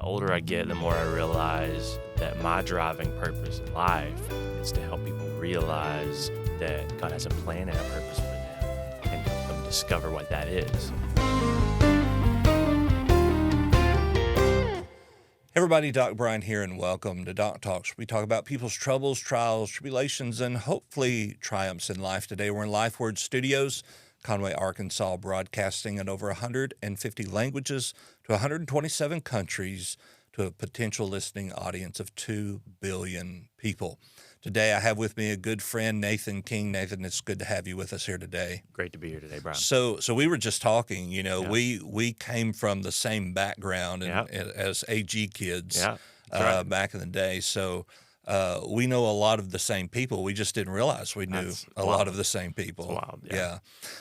The older I get, the more I realize that my driving purpose in life is to help people realize that God has a plan and a purpose for them and help them discover what that is. Hey everybody, Doc Brian here, and welcome to Doc Talks. We talk about people's troubles, trials, tribulations, and hopefully triumphs in life. Today we're in LifeWord Studios, Conway, Arkansas, broadcasting in over 150 languages to 127 countries to a potential listening audience of 2 billion people. Today I have with me a good friend, Nathan King. Nathan, it's good to have you with us here today. Great to be here today, Brian. So we were just talking, Yeah. we came from the same background Yeah. as AG kids Yeah, that's right. back in the day. So we know a lot of the same people. We just didn't realize we knew That's a lot wild. of the same people. It's wild, yeah.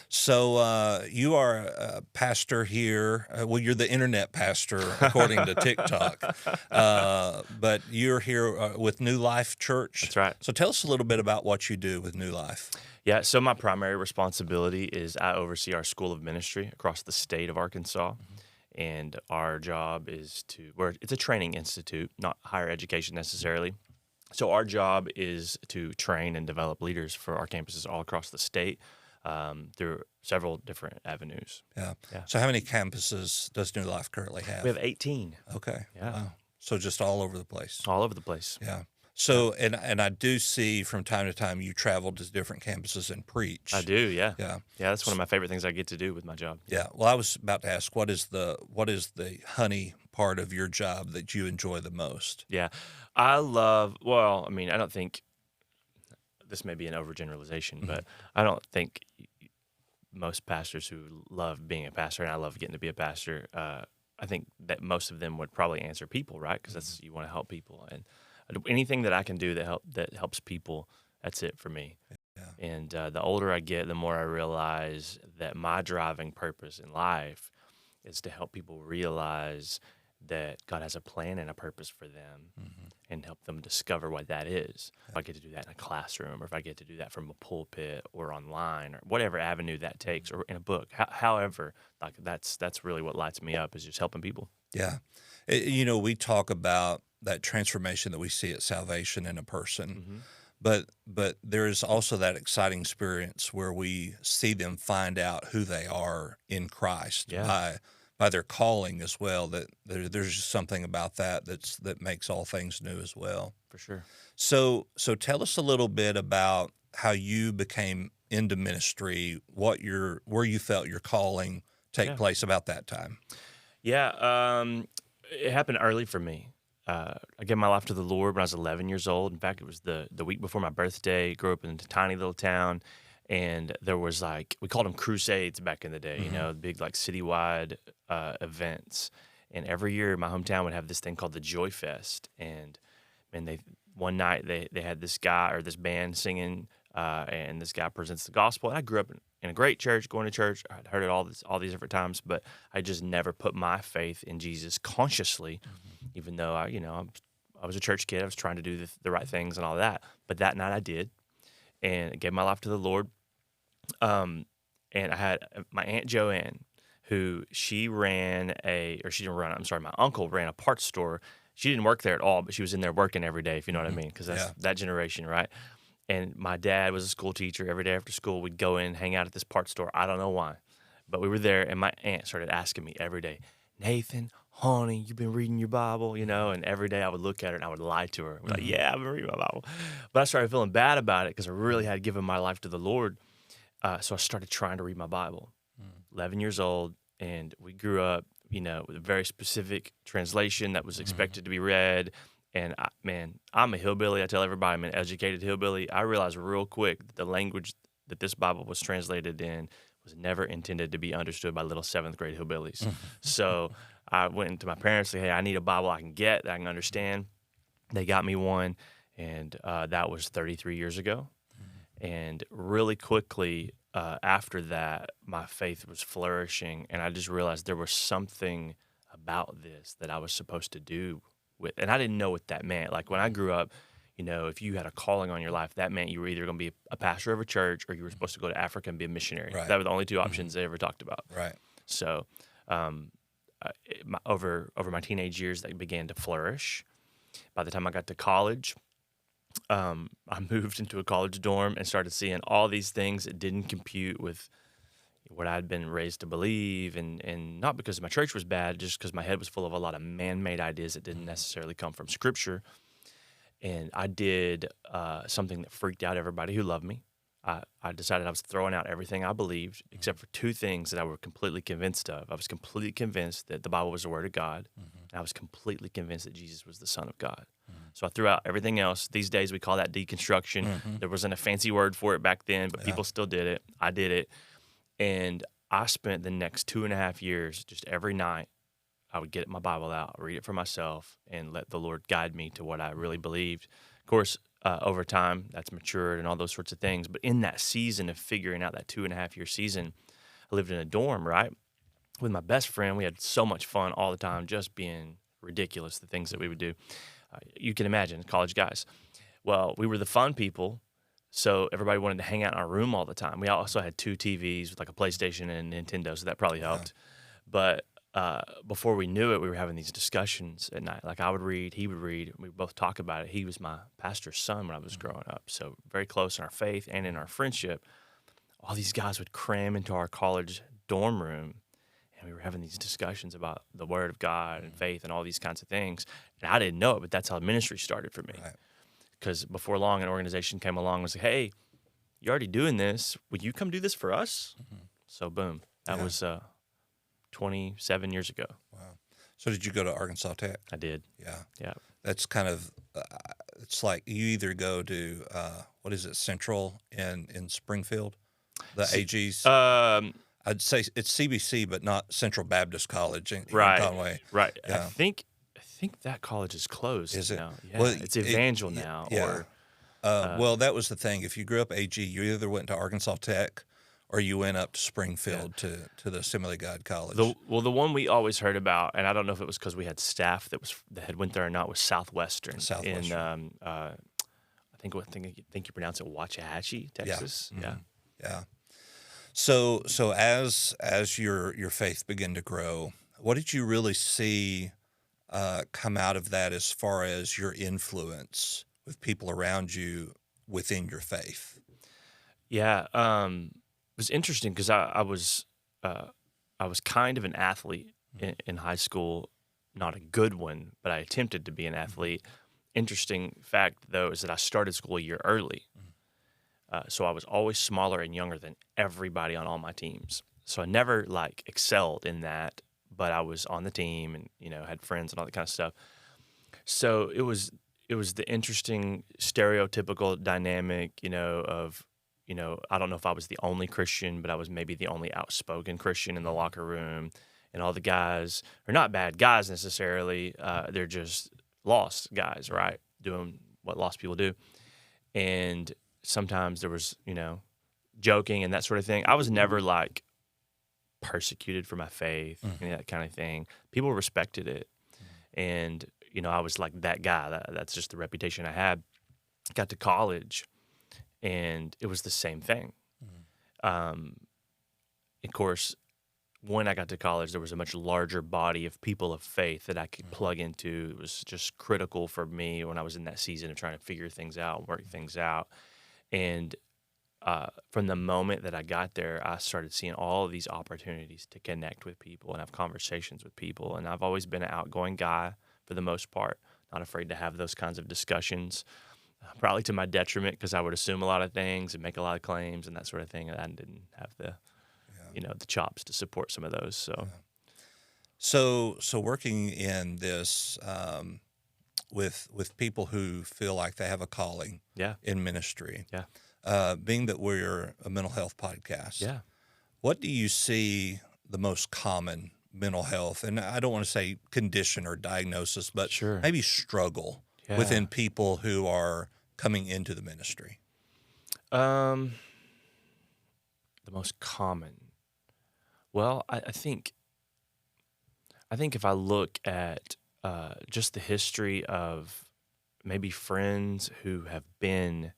So you are a pastor here. Well, you're the internet pastor according to TikTok. But you're here with New Life Church. That's right. So tell us a little bit about what you do with New Life. Yeah, so my primary responsibility is I oversee our School of Ministry across the state of Arkansas. And our job is it's a training institute, not higher education necessarily. So our job is to train and develop leaders for our campuses all across the state through several different avenues. Yeah. Yeah. So how many campuses does New Life currently have? We have 18 Okay. Yeah. Wow. So just all over the place. all over the place. Yeah. So and I do see from time to time you travel to different campuses and preach. I do, yeah. Yeah. Yeah, that's one of my favorite things I get to do with my job. Yeah. Well, I was about to ask, what is the honey part of your job that you enjoy the most? Yeah. I don't think this may be an overgeneralization, but I don't think most pastors who love being a pastor, and I love getting to be a pastor, I think that most of them would probably answer people, right? Because that's you want to help people, and anything that I can do that helps people, that's it for me. Yeah. And the older I get, the more I realize that my driving purpose in life is to help people realize that God has a plan and a purpose for them and help them discover what that is. If I get to do that in a classroom, or if I get to do that from a pulpit or online, or whatever avenue that takes, or in a book, however, like that's really what lights me up, is just helping people. Yeah. We talk about that transformation that we see at salvation in a person. But there is also that exciting experience where we see them find out who they are in Christ by their calling as well. That there's just something about that that makes all things new as well. For sure. So tell us a little bit about how you became into ministry, where you felt your calling take Yeah. place about that time. Yeah, it happened early for me. I gave my life to the Lord when I was 11 years old. In fact, it was the week before my birthday. Grew up in a tiny little town, and there was we called them crusades back in the day, big citywide events. And every year my hometown would have this thing called the Joy Fest. And one night they had this guy or this band singing, and this guy presents the gospel. And I grew up in a great church, going to church. I'd heard it all these different times, but I just never put my faith in Jesus consciously, even though I was a church kid. I was trying to do the right things and all that. But that night I did, and I gave my life to the Lord. And I had my Aunt Joanne, who my uncle ran a parts store. She didn't work there at all, but she was in there working every day, if you know what I mean, because that's that generation, right? And my dad was a school teacher. Every day after school, we'd go in and hang out at this parts store. I don't know why, but we were there, and my aunt started asking me every day, "Nathan, honey, you been reading your Bible?" And every day I would look at her and I would lie to her. I'd be like, "Yeah, I've been reading my Bible." But I started feeling bad about it because I really had given my life to the Lord. So I started trying to read my Bible. 11 years old, and we grew up, with a very specific translation that was expected to be read. And I'm a hillbilly. I tell everybody I'm an educated hillbilly. I realized real quick that the language that this Bible was translated in was never intended to be understood by little 7th grade hillbillies. So I went to my parents and said, "Hey, I need a Bible I can get, that I can understand." They got me one, and that was 33 years ago. And really quickly after that, my faith was flourishing, and I just realized there was something about this that I was supposed to do with, and I didn't know what that meant. Like when I grew up, if you had a calling on your life, that meant you were either going to be a pastor of a church or you were supposed to go to Africa and be a missionary. Right. That were the only two options they ever talked about. Right. So over my teenage years, that began to flourish. By the time I got to college, I moved into a college dorm and started seeing all these things that didn't compute with what I'd been raised to believe, and not because my church was bad, just because my head was full of a lot of man-made ideas that didn't necessarily come from Scripture. And I did something that freaked out everybody who loved me. I decided I was throwing out everything I believed, except for two things that I was completely convinced of. I was completely convinced that the Bible was the Word of God, and I was completely convinced that Jesus was the Son of God. So I threw out everything else. These days we call that deconstruction. There wasn't a fancy word for it back then, but people still did it. I did it. And I spent the next 2.5 years, just every night, I would get my Bible out, read it for myself, and let the Lord guide me to what I really believed. Of course, over time, that's matured and all those sorts of things. But in that season of figuring out that 2.5-year season, I lived in a dorm, right, with my best friend. We had so much fun all the time, just being ridiculous, the things that we would do. You can imagine, college guys. Well, we were the fun people, so everybody wanted to hang out in our room all the time. We also had 2 TVs with like a PlayStation and Nintendo, so that probably helped. But before we knew it, we were having these discussions at night. Like I would read, he would read, we would both talk about it. He was my pastor's son when I was growing up, so very close in our faith and in our friendship. All these guys would cram into our college dorm room, and we were having these discussions about the Word of God and faith and all these kinds of things. And I didn't know it, but that's how ministry started for me. Because before long, an organization came along and was like, hey, you're already doing this. Would you come do this for us? So boom, that was 27 years ago. Wow. So did you go to Arkansas Tech? I did. Yeah. That's kind of, it's like you either go to, what is it, Central in Springfield, the AG's? I'd say it's CBC, but not Central Baptist College in Conway. Right. Yeah. I think that college is closed Is it? now. Yeah, Well, it's Evangel now. Yeah. Well, that was the thing. If you grew up AG, you either went to Arkansas Tech or you went up to Springfield to the Assembly of God College. The one we always heard about, and I don't know if it was because we had staff that had went there or not, was Southwestern. In I think you pronounce it Waxahachie, Texas. Yeah. Yeah. So as your faith began to grow, what did you really see come out of that as far as your influence with people around you within your faith? Yeah, it was interesting because I was kind of an athlete in high school, not a good one, but I attempted to be an athlete. Interesting fact, though, is that I started school a year early. So I was always smaller and younger than everybody on all my teams. So I never excelled in that, but I was on the team and had friends and all that kind of stuff. So it was the interesting stereotypical dynamic, of I don't know if I was the only Christian, but I was maybe the only outspoken Christian in the locker room, and all the guys are not bad guys necessarily. They're just lost guys, right? Doing what lost people do, and sometimes there was, joking and that sort of thing. I was never persecuted for my faith and that kind of thing. People respected it. And, I was that guy. That's just the reputation I had. Got to college and it was the same thing. Of course, when I got to college, there was a much larger body of people of faith that I could plug into. It was just critical for me when I was in that season of trying to figure things out, work things out. And from the moment that I got there, I started seeing all of these opportunities to connect with people and have conversations with people. And I've always been an outgoing guy for the most part, not afraid to have those kinds of discussions, probably to my detriment because I would assume a lot of things and make a lot of claims and that sort of thing. And I didn't have the chops to support some of those. So working in this with people who feel like they have a calling in ministry. Being that we're a mental health podcast, what do you see the most common mental health, and I don't want to say condition or diagnosis, but maybe struggle within people who are coming into the ministry? The most common. Well, I think if I look at just the history of maybe friends who have been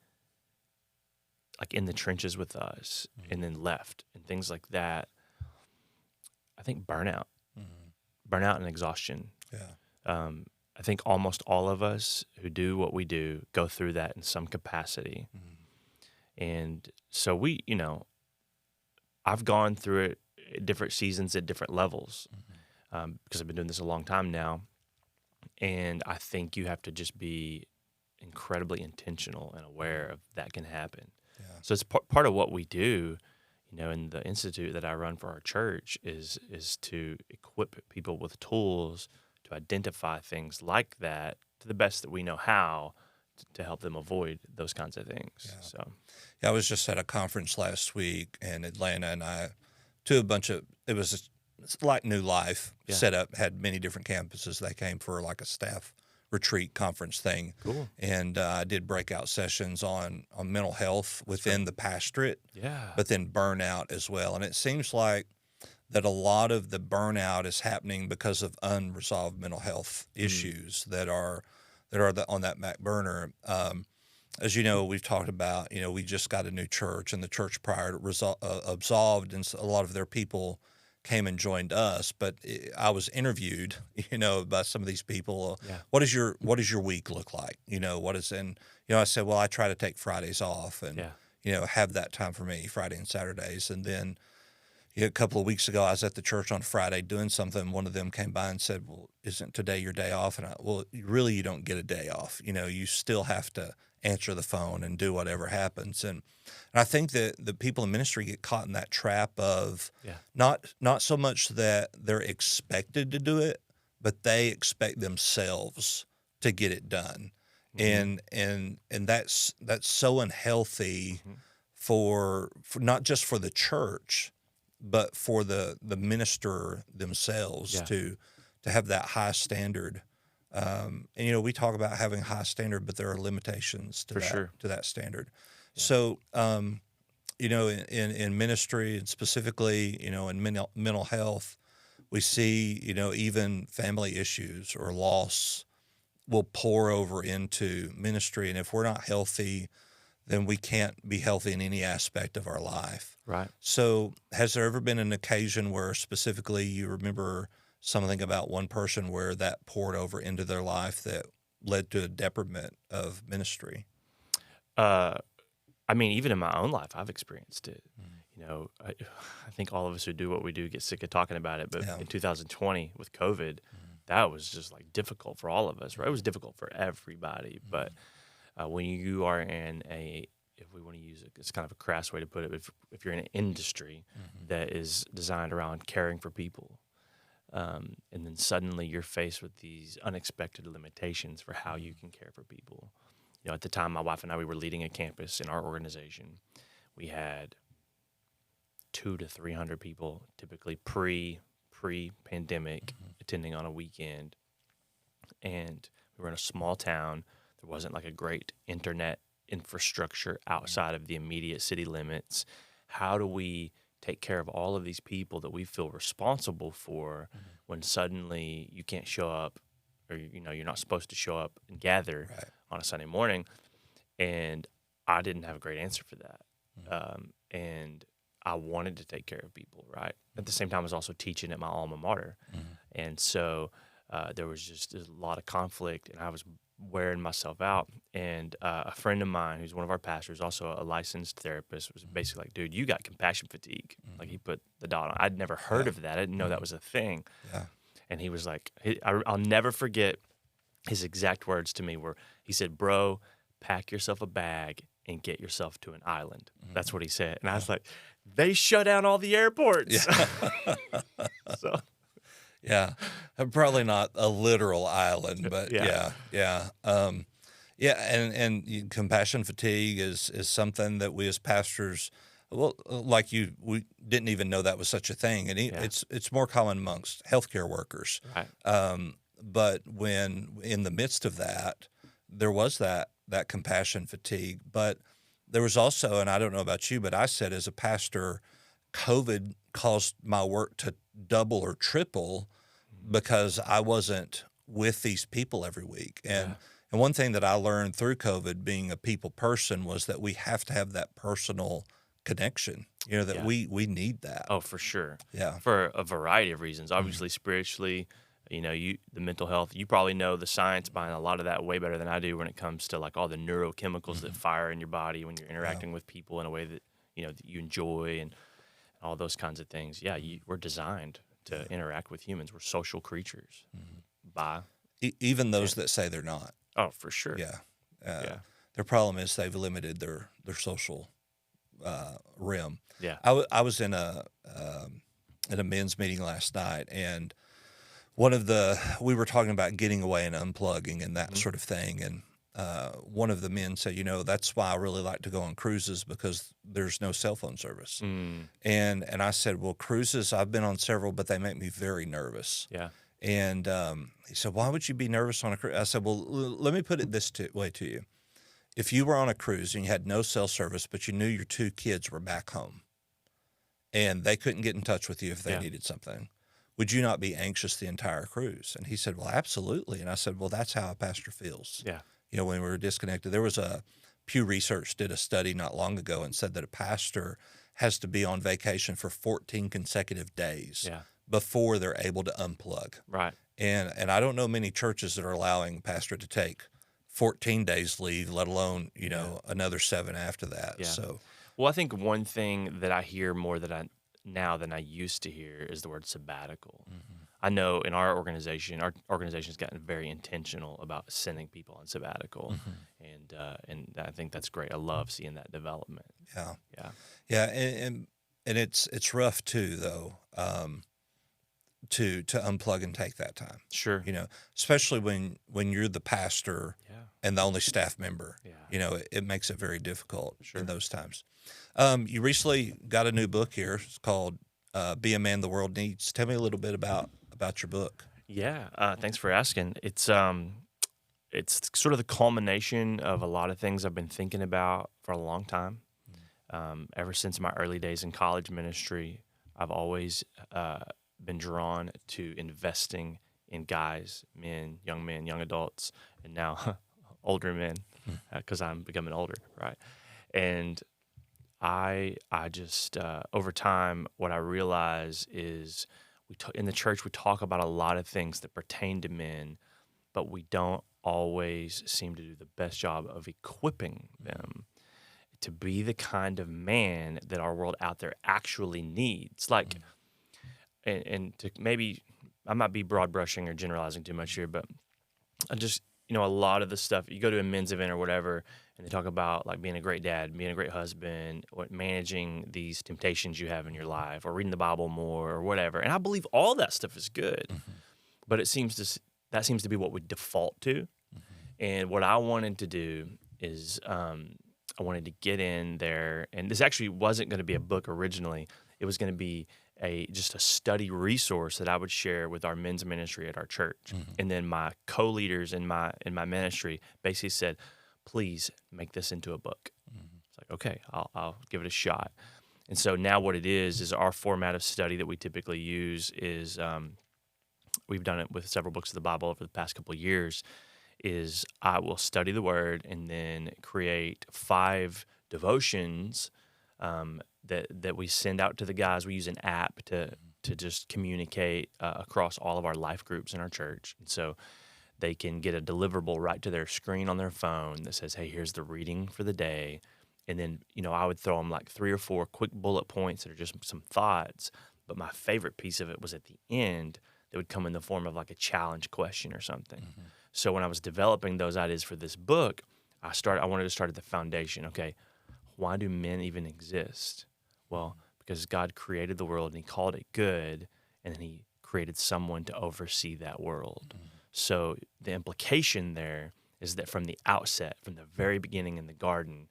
in the trenches with us and then left and things like that, I think burnout. burnout and exhaustion. Yeah. I think almost all of us who do what we do go through that in some capacity. And so I've gone through it at different seasons at different levels because I've been doing this a long time now. And I think you have to just be incredibly intentional and aware of that can happen. Yeah. So it's part of what we do, in the institute that I run for our church is to equip people with tools to identify things like that to the best that we know how to help them avoid those kinds of things. Yeah. So, yeah, I was just at a conference last week in Atlanta, and it was like New Life set up, had many different campuses. They came for like a staff retreat conference thing. Cool. And I did breakout sessions on mental health within the pastorate, but then burnout as well. And it seems like that a lot of the burnout is happening because of unresolved mental health issues that are on that back burner. As you know, we've talked about, we just got a new church, and the church prior absolved, and a lot of their people came and joined us. But I was interviewed, by some of these people. What does your week look like? I said, well, I try to take Fridays off and have that time for me, Friday and Saturdays. And then a couple of weeks ago, I was at the church on Friday doing something. One of them came by and said, well, isn't today your day off? And you don't get a day off. You still have to answer the phone and do whatever happens. And I think that the people in ministry get caught in that trap of not so much that they're expected to do it, but they expect themselves to get it done. And that's so unhealthy for not just for the church, but for the minister themselves to have that high standard. And we talk about having high standard, but there are limitations to that standard. Yeah. So, in ministry and specifically, in mental health, we see, even family issues or loss will pour over into ministry. And if we're not healthy, then we can't be healthy in any aspect of our life. Right. So has there ever been an occasion where specifically you remember something about one person where that poured over into their life that led to a detriment of ministry? Even in my own life, I've experienced it. I think all of us who do what we do get sick of talking about it. But in 2020 with COVID, that was just like difficult for all of us, right? It was difficult for everybody. But when you are in if we want to use it, it's kind of a crass way to put it, if you're in an industry that is designed around caring for people, and then suddenly you're faced with these unexpected limitations for how you can care for people. At the time, my wife and I, we were leading a campus in our organization. We had 200 to 300 people, typically pre-pandemic, attending on a weekend. And we were in a small town. There wasn't like a great internet infrastructure outside of the immediate city limits. How do we take care of all of these people that we feel responsible for when suddenly you can't show up, or you're not supposed to show up and gather on a Sunday morning? And I didn't have a great answer for that. And I wanted to take care of people, right? At the same time, I was also teaching at my alma mater. And so there was just a lot of conflict, and I was wearing myself out. And a friend of mine, who's one of our pastors, also a licensed therapist, was basically like, dude, you got compassion fatigue. Like, he put the dot on. I'd never heard of that. I didn't know that was a thing. Yeah. And he was like, I'll never forget his exact words to me were, he said, bro, pack yourself a bag and get yourself to an island. That's what he said. And I was like, they shut down all the airports. So, probably not a literal island, but and compassion fatigue is something that we as pastors, like you, we didn't even know that was such a thing, and it's more common amongst healthcare workers. Right. But when in the midst of that, there was that compassion fatigue, but there was also, and I don't know about you, but I said as a pastor, COVID caused my work to double or triple because I wasn't with these people every week. And one thing that I learned through COVID, being a people person, was that we have to have that personal connection. That Yeah. we need that. Oh, for sure. Yeah. For a variety of reasons. Obviously, spiritually, the mental health. You probably know the science behind a lot of that way better than I do when it comes to like all the neurochemicals that fire in your body when you're interacting with people in a way that that you enjoy and all those kinds of things. Yeah, we're designed to interact with humans. We're social creatures. By Even those that say they're not. Oh, for sure. Yeah. Yeah. Their problem is they've limited their social rim. Yeah. I was in a men's meeting last night, and we were talking about getting away and unplugging and that sort of thing, and one of the men said, that's why I really like to go on cruises, because there's no cell phone service. And I said, well, cruises, I've been on several, but they make me very nervous. Yeah. And he said, why would you be nervous on a cruise? I said, well, let me put it this way to you. If you were on a cruise and you had no cell service, but you knew your 2 kids were back home and they couldn't get in touch with you if they needed something, would you not be anxious the entire cruise? And he said, well, absolutely. And I said, well, that's how a pastor feels. Yeah. When we were disconnected. There was Pew Research did a study not long ago and said that a pastor has to be on vacation for 14 consecutive days before they're able to unplug. Right. And I don't know many churches that are allowing a pastor to take 14 days leave, let alone, another 7 after that. Yeah. So, well, I think one thing that I hear more now than I used to hear is the word sabbatical. I know in our organization's gotten very intentional about sending people on sabbatical, and I think that's great. I love seeing that development. Yeah, and it's rough too, though, to unplug and take that time. Sure. Especially when you're the pastor and the only staff member. It makes it very difficult in those times. You recently got a new book here. It's called Be a Man the World Needs. Tell me a little bit about your book. Yeah, thanks for asking. It's sort of the culmination of a lot of things I've been thinking about for a long time. Ever since my early days in college ministry, I've always been drawn to investing in guys, men, young adults, and now older men, because I'm becoming older, right? And I just over time, what I realize is in the church we talk about a lot of things that pertain to men, but we don't always seem to do the best job of equipping them to be the kind of man that our world out there actually needs. Like, and to maybe I might be broad brushing or generalizing too much here, but I just a lot of the stuff you go to a men's event or whatever, and they talk about like being a great dad, being a great husband, or managing these temptations you have in your life, or reading the Bible more, or whatever. And I believe all that stuff is good, but that seems to be what we default to. And what I wanted to do is I wanted to get in there, and this actually wasn't going to be a book originally. It was going to be just a study resource that I would share with our men's ministry at our church. And then my co-leaders in my ministry basically said, please make this into a book. It's like, okay, I'll give it a shot. And so now what it is our format of study that we typically use is we've done it with several books of the Bible over the past couple of years, is I will study the Word and then create 5 devotions that we send out to the guys. We use an app to just communicate across all of our life groups in our church. And so they can get a deliverable right to their screen on their phone that says, hey, here's the reading for the day. And then, I would throw them like 3 or 4 quick bullet points that are just some thoughts. But my favorite piece of it was at the end that would come in the form of like a challenge question or something. So when I was developing those ideas for this book, I wanted to start at the foundation. Okay, why do men even exist? Well, because God created the world and he called it good, and then he created someone to oversee that world. So the implication there is that from the outset, from the very beginning in the garden,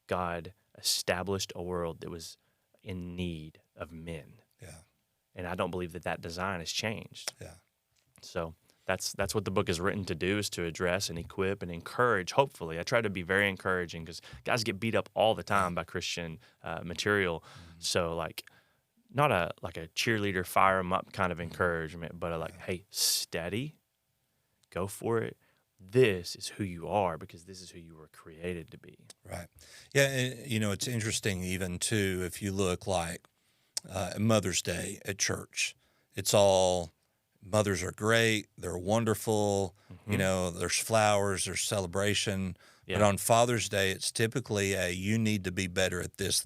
God established a world that was in need of men. Yeah. And I don't believe that design has changed. Yeah. So that's what the book is written to do, is to address and equip and encourage, hopefully. I try to be very encouraging because guys get beat up all the time by Christian material. So not a cheerleader, fire them up kind of encouragement, but hey, steady, go for it, this is who you are because this is who you were created to be. Right. Yeah. And, it's interesting even too, if you look like Mother's Day at church, it's all mothers are great. They're wonderful. There's flowers, there's celebration. Yeah. But on Father's Day, it's typically you need to be better at this,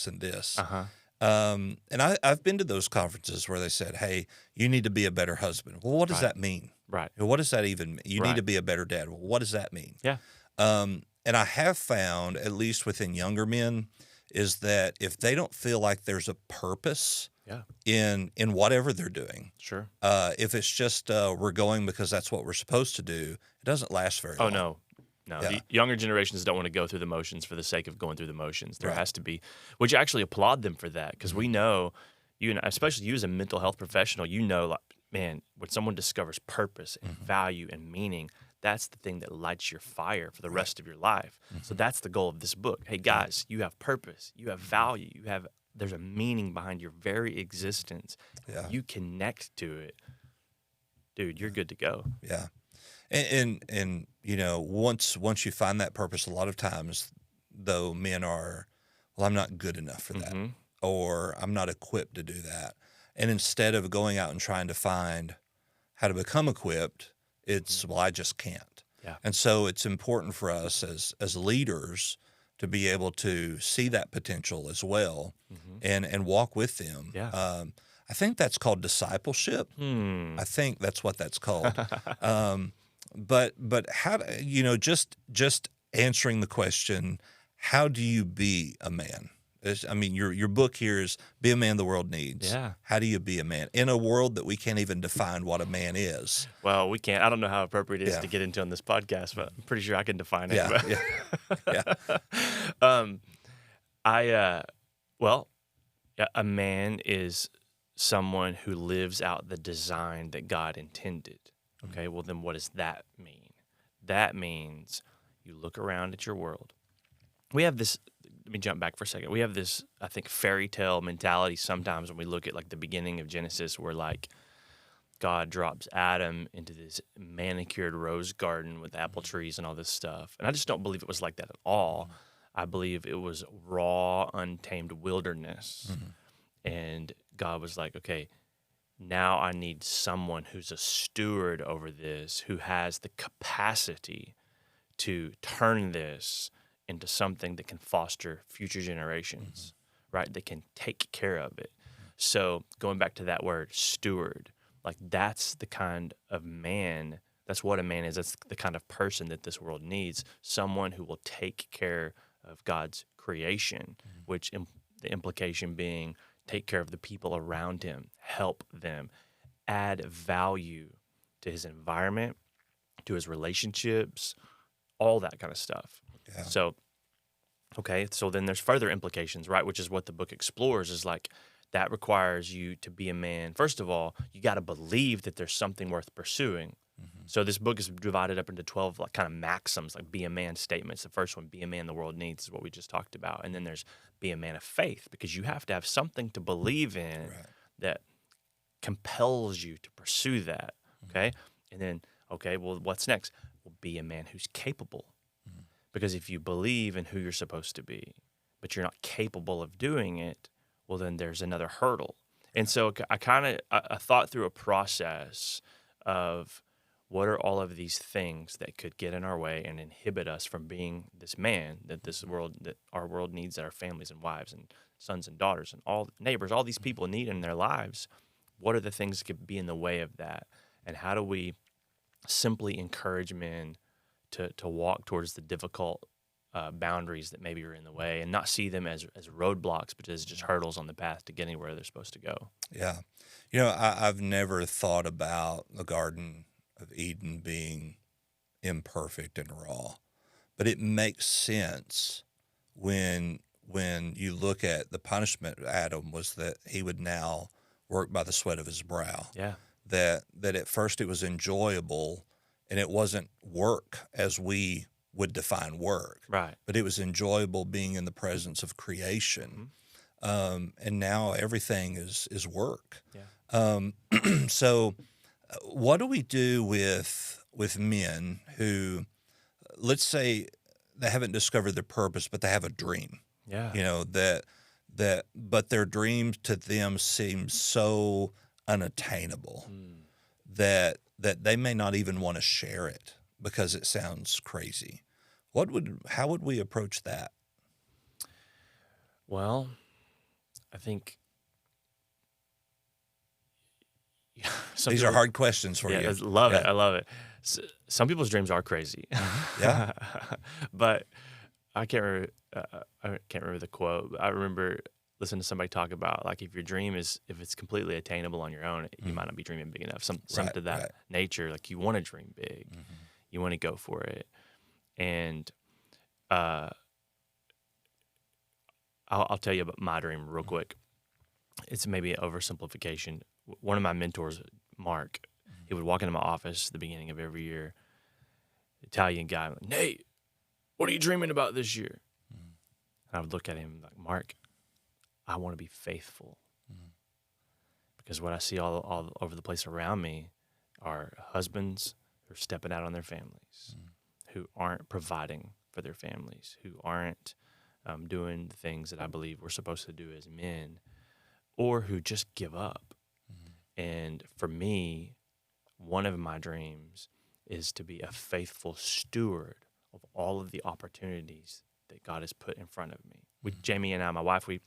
and this. Uh-huh. And I've been to those conferences where they said, hey, you need to be a better husband. Well, what does that mean? Right. What does that even mean? You Right. need to be a better dad. Well, what does that mean? Yeah. And I have found, at least within younger men, is that if they don't feel like there's a purpose Yeah. in whatever they're doing, Sure. if it's just we're going because that's what we're supposed to do, it doesn't last very long. No. Yeah. The younger generations don't want to go through the motions for the sake of going through the motions. There Right. has to be, which I actually applaud them for that because we know, you and especially you as a mental health professional, like, man, when someone discovers purpose and value and meaning, that's the thing that lights your fire for the rest of your life. So that's the goal of this book. Hey guys, you have purpose, you have value, there's a meaning behind your very existence. Yeah. You connect to it, dude, you're good to go. Yeah. And once you find that purpose, a lot of times, though, men are, well, I'm not good enough for that, or I'm not equipped to do that. And instead of going out and trying to find how to become equipped, it's, well, I just can't. Yeah. And so it's important for us as leaders to be able to see that potential as well and walk with them. Yeah. I think that's called discipleship. I think that's what that's called. But how just answering the question, how do you be a man? Your book here is Be a Man the World Needs. Yeah. How do you be a man in a world that we can't even define what a man is? Well, we can't. I don't know how appropriate it is Yeah. to get into on this podcast, but I'm pretty sure I can define it. Yeah, A man is someone who lives out the design that God intended. Okay, well then what does that mean? That means you look around at your world. We have this, let me jump back for a second. We have this, I think, fairy tale mentality sometimes when we look at like the beginning of Genesis where like God drops Adam into this manicured rose garden with apple trees and all this stuff. And I just don't believe it was like that at all. I believe it was raw, untamed wilderness. And God was like, okay, now I need someone who's a steward over this, who has the capacity to turn this into something that can foster future generations, right? That can take care of it. So going back to that word, steward, like that's the kind of man, that's what a man is. That's the kind of person that this world needs, someone who will take care of God's creation, which the implication being take care of the people around him, help them, add value to his environment, to his relationships, all that kind of stuff. Yeah. So, okay, so then there's further implications, right? Which is what the book explores is like that requires you to be a man. First of all, you got to believe that there's something worth pursuing. So this book is divided up into 12 like kind of maxims, like be a man statements. The first one, be a man the world needs, is what we just talked about. And then there's be a man of faith, because you have to have something to believe in that compels you to pursue that, okay? And then, okay, well, what's next? Well, be a man who's capable. Because if you believe in who you're supposed to be, but you're not capable of doing it, well, then there's another hurdle. And so I thought through a process of what are all of these things that could get in our way and inhibit us from being this man that our world needs, that our families and wives and sons and daughters and all neighbors, all these people need in their lives. What are the things that could be in the way of that? And how do we simply encourage men to walk towards the difficult boundaries that maybe are in the way and not see them as roadblocks, but as just hurdles on the path to getting where they're supposed to go? Yeah. I've never thought about the Garden of Eden being imperfect and raw, but it makes sense when you look at the punishment of Adam was that he would now work by the sweat of his brow. Yeah. That at first it was enjoyable and it wasn't work as we would define work. Right. But it was enjoyable being in the presence of creation. And now everything is work. Yeah. So What do we do with men who, let's say, they haven't discovered their purpose, but they have a dream? Yeah. But their dream to them seems so unattainable that they may not even want to share it because it sounds crazy. How would we approach that? Well, I think these are hard questions for you. I love it. I love it. Some people's dreams are crazy. Yeah. But I can't remember the quote. But I remember listening to somebody talk about, like, if your dream is, if it's completely attainable on your own, you might not be dreaming big enough. Some to that nature. Like, you want to dream big. You want to go for it. And I'll tell you about my dream real quick. It's maybe an oversimplification. One of my mentors, Mark, he would walk into my office at the beginning of every year, Italian guy, like, Nate, what are you dreaming about this year? I would look at him like, Mark, I want to be faithful. Because what I see all over the place around me are husbands who are stepping out on their families, who aren't providing for their families, who aren't doing the things that I believe we're supposed to do as men, or who just give up. And for me, one of my dreams is to be a faithful steward of all of the opportunities that God has put in front of me. Jamie and I, my wife, we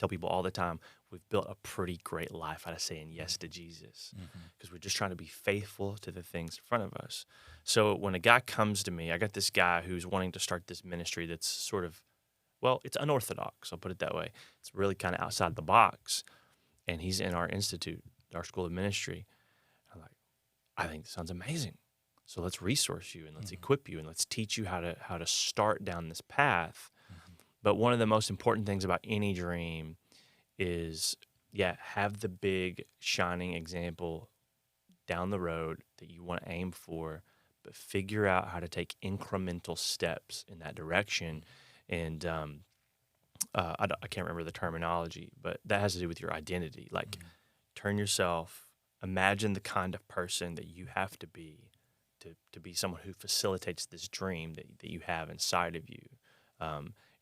tell people all the time, we've built a pretty great life out of saying yes to Jesus, because we're just trying to be faithful to the things in front of us. So when a guy comes to me, I got this guy who's wanting to start this ministry that's sort of, well, it's unorthodox, I'll put it that way. It's really kind of outside the box. And he's in our institute, our school of ministry. I'm like, I think this sounds amazing. So let's resource you and let's equip you and let's teach you how to start down this path. But one of the most important things about any dream is, have the big shining example down the road that you want to aim for, but figure out how to take incremental steps in that direction. And I can't remember the terminology, but that has to do with your identity. Like, turn yourself, imagine the kind of person that you have to be someone who facilitates this dream that you have inside of you.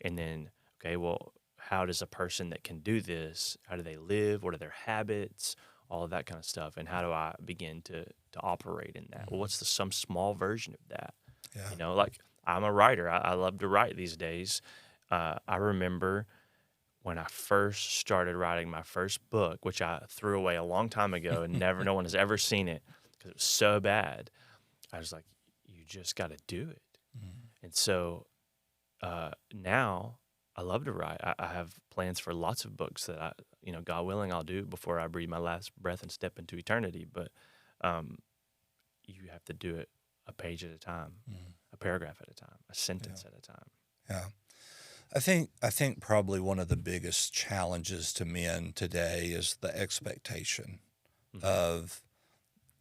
And then, okay, well, how does a person that can do this, how do they live? What are their habits? All of that kind of stuff. And how do I begin to operate in that? Well, what's some small version of that? Yeah. Like, I'm a writer. I love to write these days. I remember when I first started writing my first book, which I threw away a long time ago and no one has ever seen it because it was so bad. I was like, you just got to do it. And so now I love to write. I have plans for lots of books that God willing, I'll do before I breathe my last breath and step into eternity. But you have to do it a page at a time, a paragraph at a time, a sentence at a time. Yeah. I think probably one of the biggest challenges to men today is the expectation of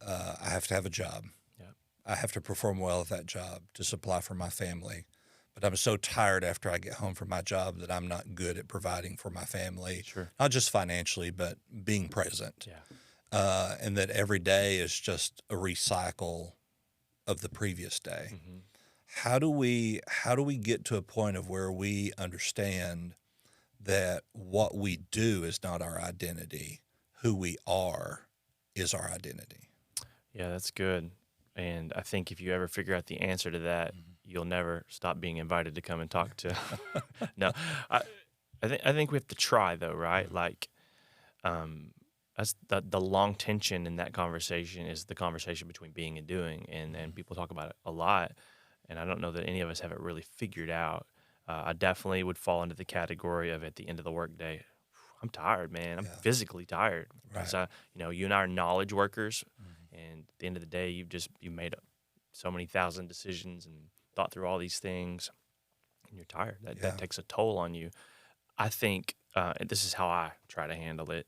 I have to have a job. Yep. I have to perform well at that job to supply for my family. But I'm so tired after I get home from my job that I'm not good at providing for my family, not just financially, but being present. Yeah. And that every day is just a recycle of the previous day. How do we get to a point of where we understand that what we do is not our identity, who we are is our identity? Yeah, that's good. And I think if you ever figure out the answer to that, you'll never stop being invited to come and talk to. No, I think we have to try though, right? Like, that's the long tension in that conversation is the conversation between being and doing, and people talk about it a lot. And I don't know that any of us have it really figured out. I definitely would fall into the category of at the end of the workday, I'm tired, man. I'm physically tired. Because you and I are knowledge workers, and at the end of the day, you made up so many thousand decisions and thought through all these things, and you're tired. That takes a toll on you. I think, and this is how I try to handle it,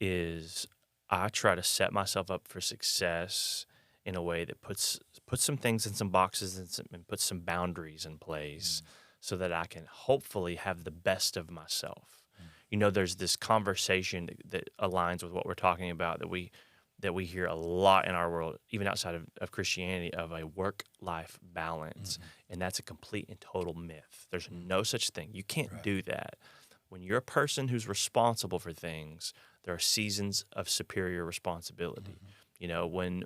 is I try to set myself up for success in a way that puts some things in some boxes and puts some boundaries in place so that I can hopefully have the best of myself. There's this conversation that aligns with what we're talking about, that that we hear a lot in our world, even outside of Christianity, of a work-life balance. And that's a complete and total myth. There's no such thing. You can't do that. When you're a person who's responsible for things, there are seasons of superior responsibility. You know, when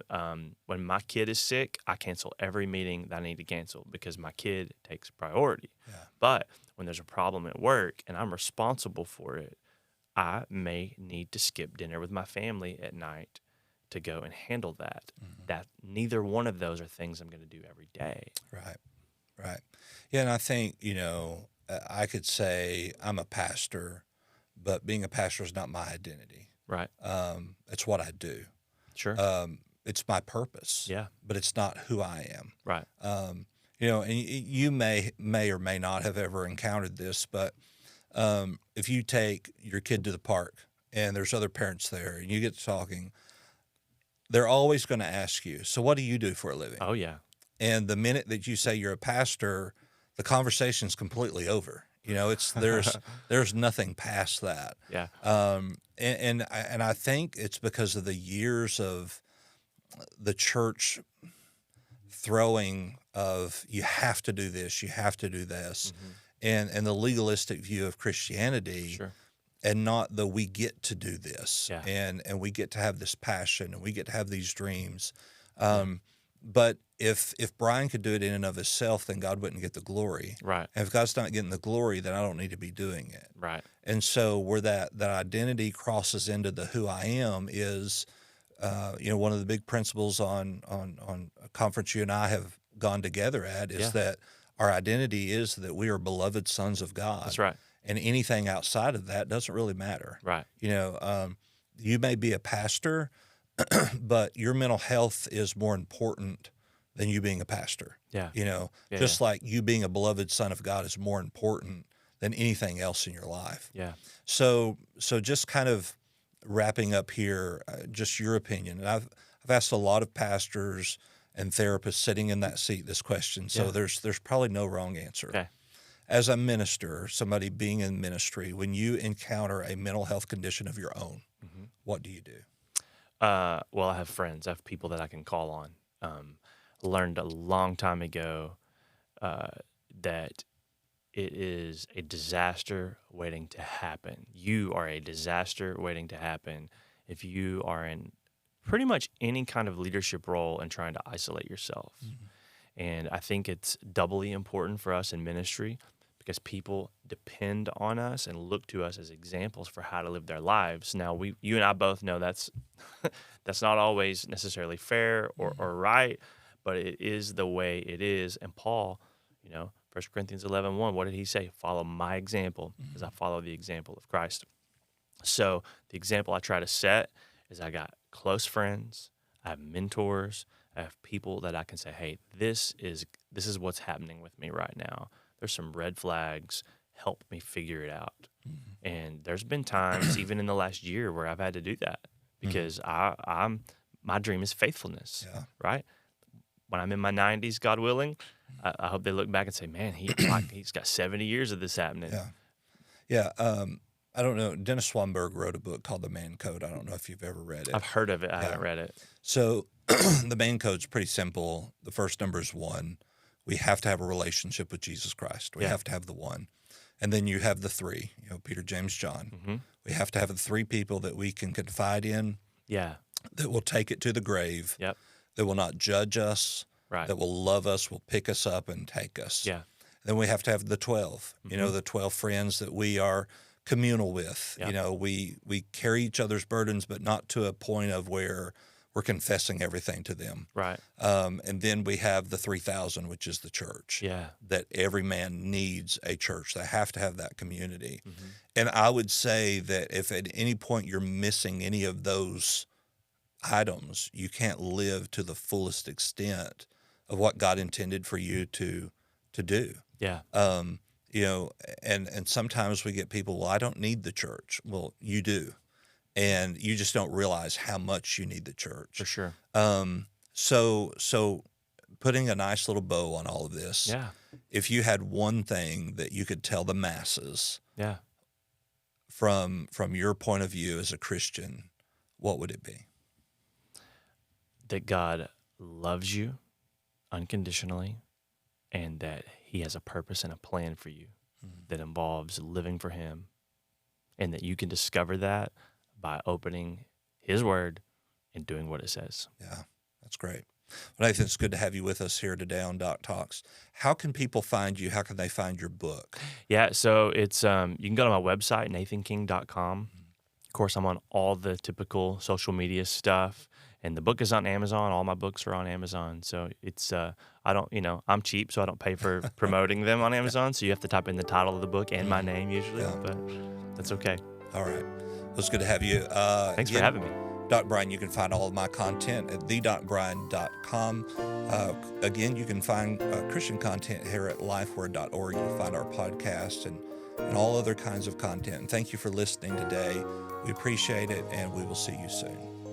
my kid is sick, I cancel every meeting that I need to cancel because my kid takes priority. But when there's a problem at work and I'm responsible for it, I may need to skip dinner with my family at night to go and handle that. That neither one of those are things I'm going to do every day. Right. Yeah, and I think, you know, I could say I'm a pastor, but being a pastor is not my identity. Right. It's what I do. Sure. It's my purpose. Yeah. But it's not who I am. Right. You know, and you may or may not have ever encountered this, but if you take your kid to the park and there's other parents there and you get to talking, they're always going to ask you, so what do you do for a living? Oh, yeah. And the minute that you say you're a pastor, the conversation's completely over. You know, there's nothing past that. Yeah. And I think it's because of the years of the church throwing of you have to do this, you have to do this, and the legalistic view of Christianity. Sure. And not the we get to do this, Yeah. and we get to have this passion, and we get to have these dreams. But if Brian could do it in and of himself, then God wouldn't get the glory. Right. And if God's not getting the glory, then I don't need to be doing it. Right. And so where that identity crosses into the who I am is, you know, one of the big principles on a conference you and I have gone together at is that our identity is that we are beloved sons of God. That's right. And anything outside of that doesn't really matter. Right. You know, you may be a pastor, but your mental health is more important than you being a pastor. Yeah. You know, just like you being a beloved son of God is more important than anything else in your life. Yeah. So just kind of wrapping up here, just your opinion. And I've asked a lot of pastors and therapists sitting in that seat this question. So there's probably no wrong answer. Okay. As a minister, somebody being in ministry, when you encounter a mental health condition of your own, what do you do? Well, I have friends. I have people that I can call on. Learned a long time ago that it is a disaster waiting to happen. You are a disaster waiting to happen if you are in pretty much any kind of leadership role and trying to isolate yourself. And I think it's doubly important for us in ministry because people depend on us and look to us as examples for how to live their lives. Now, you and I both know that's not always necessarily fair or right, but it is the way it is. And Paul, you know, 1 Corinthians 11:1, what did he say? Follow my example as I follow the example of Christ. So the example I try to set is I got close friends, I have mentors, I have people that I can say, hey, this is what's happening with me right now. There's some red flags. Help me figure it out. And there's been times, even in the last year, where I've had to do that because my dream is faithfulness, right? When I'm in my 90s, God willing, I hope they look back and say, man, he's got 70 years of this happening. Yeah. I don't know. Dennis Swanberg wrote a book called The Man Code. I don't know if you've ever read it. I've heard of it. I haven't read it. So the Man Code's pretty simple. The first number is 1. We have to have a relationship with Jesus Christ. We have to have the 1. And then you have the 3, you know, Peter, James, John. We have to have the 3 people that we can confide in. Yeah. That will take it to the grave. Yep. That will not judge us. Right. That will love us, will pick us up and take us. Yeah. Then we have to have the 12, you know, the 12 friends that we are communal with. Yep. You know, we carry each other's burdens, but not to a point of where we're confessing everything to them. Right. And then we have the 3,000, which is the church. Yeah. That every man needs a church. They have to have that community. And I would say that if at any point you're missing any of those items, you can't live to the fullest extent of what God intended for you to do. Yeah. You know, and sometimes we get people, well, I don't need the church. Well, you do. And you just don't realize how much you need the church. For sure. So putting a nice little bow on all of this. Yeah. If you had one thing that you could tell the masses from your point of view as a Christian, what would it be? that God loves you unconditionally and that he has a purpose and a plan for you that involves living for him, and that you can discover that by opening his word and doing what it says. Yeah, that's great. Well, Nathan, it's good to have you with us here today on Doc Talks. How can people find you? How can they find your book? Yeah, so it's you can go to my website, nathanking.com. Of course, I'm on all the typical social media stuff, and the book is on Amazon. All my books are on Amazon. So it's I don't, I'm cheap, so I don't pay for promoting them on Amazon. So you have to type in the title of the book and my name usually, but that's okay. All right. Well, it's good to have you. Thanks for having me. Doc Brian, you can find all of my content at thedocbrian.com. Again, you can find Christian content here at lifeword.org. You'll find our podcast and all other kinds of content. And thank you for listening today. We appreciate it, and we will see you soon.